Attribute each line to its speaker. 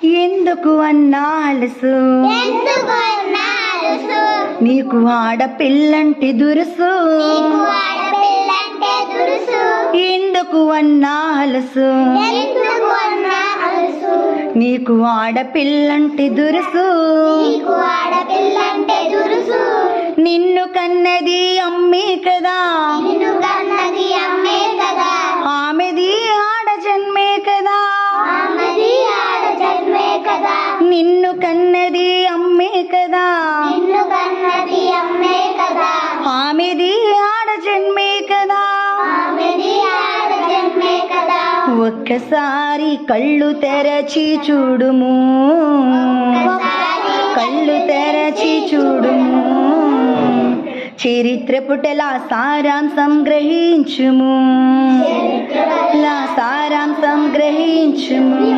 Speaker 1: ఎందుకు అన్నా అలసు నీకు ఆడపిల్లంటి దురుసు ఎందుకు అన్నా అలసు నీకు ఆడపిల్లంటి దురుసు నిన్ను కన్నది అమ్మే కదా ఆమెది ఆడ జన్మే కదా నిన్ను కన్నది అమ్మే కదా ఆమెది ఆడ జన్మే కదా ఒక్కసారి కళ్ళు తెరచి చూడుము కళ్ళు తెరచి చూడుము చరిత్ర పుటల సారాంశం గ్రహించుము సారాంశం గ్రహించుము